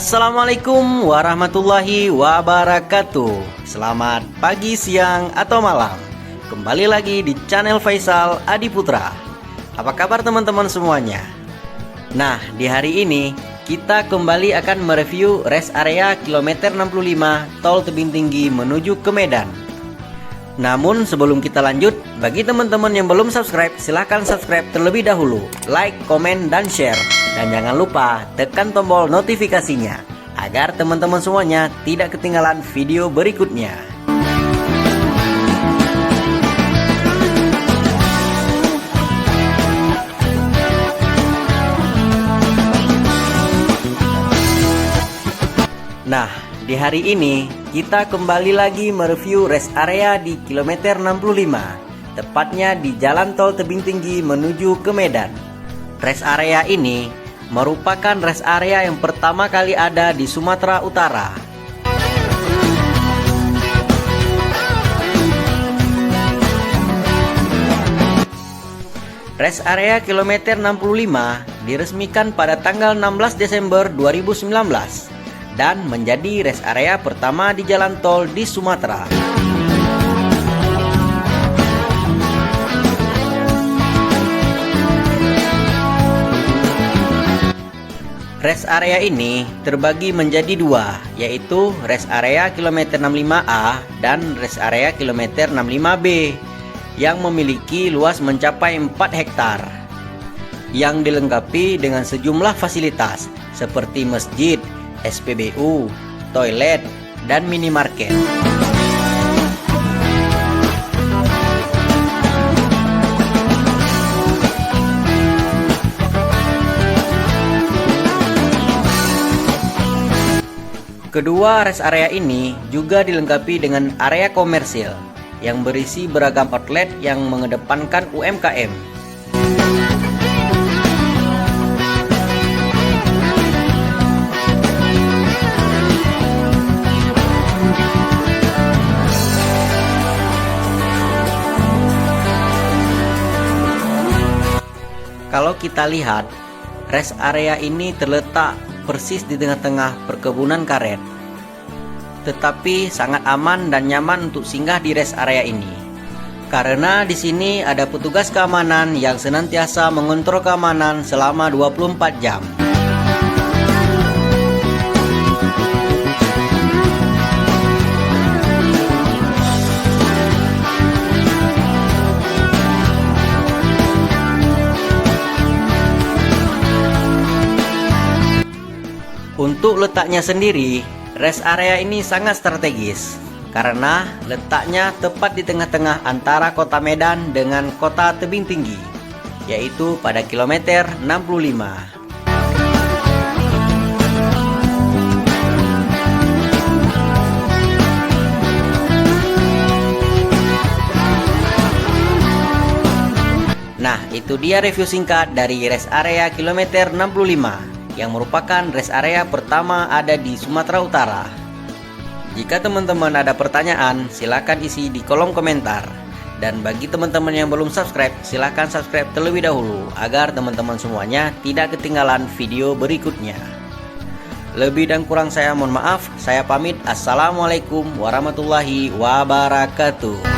Assalamualaikum warahmatullahi wabarakatuh. Selamat pagi, siang, atau malam. Kembali lagi di channel Faisal Adiputra. Apa kabar teman-teman semuanya? Nah, di hari ini kita kembali akan mereview rest area kilometer 65 Tol Tebing Tinggi menuju ke Medan. Namun sebelum kita lanjut, bagi teman-teman yang belum subscribe, silahkan subscribe terlebih dahulu, like, komen, dan share. Dan jangan lupa tekan tombol notifikasinya, agar teman-teman semuanya tidak ketinggalan video berikutnya. Nah, di hari ini kita kembali lagi mereview rest area di kilometer 65, tepatnya di Jalan Tol Tebing Tinggi menuju ke Medan. Rest area ini merupakan rest area yang pertama kali ada di Sumatera Utara. Rest area kilometer 65 diresmikan pada tanggal 16 Desember 2019 dan menjadi rest area pertama di jalan tol di Sumatera. Rest area ini terbagi menjadi dua, yaitu rest area kilometer 65A dan rest area kilometer 65B yang memiliki luas mencapai 4 hektar, yang dilengkapi dengan sejumlah fasilitas seperti masjid, SPBU, toilet, dan minimarket. Kedua rest area ini juga dilengkapi dengan area komersil yang berisi beragam outlet yang mengedepankan UMKM. Kalau kita lihat, rest area ini terletak persis di tengah-tengah perkebunan karet. Tetapi sangat aman dan nyaman untuk singgah di rest area ini. Karena di sini ada petugas keamanan yang senantiasa mengontrol keamanan selama 24 jam. Untuk letaknya sendiri, rest area ini sangat strategis karena letaknya tepat di tengah-tengah antara kota Medan dengan kota Tebing Tinggi, yaitu pada kilometer 65. Nah, itu dia review singkat dari rest area kilometer 65. Yang merupakan rest area pertama ada di Sumatera Utara. Jika teman-teman ada pertanyaan, silakan isi di kolom komentar. Dan bagi teman-teman yang belum subscribe, silakan subscribe terlebih dahulu agar teman-teman semuanya tidak ketinggalan video berikutnya. Lebih dan kurang saya mohon maaf. Saya pamit. Assalamualaikum warahmatullahi wabarakatuh.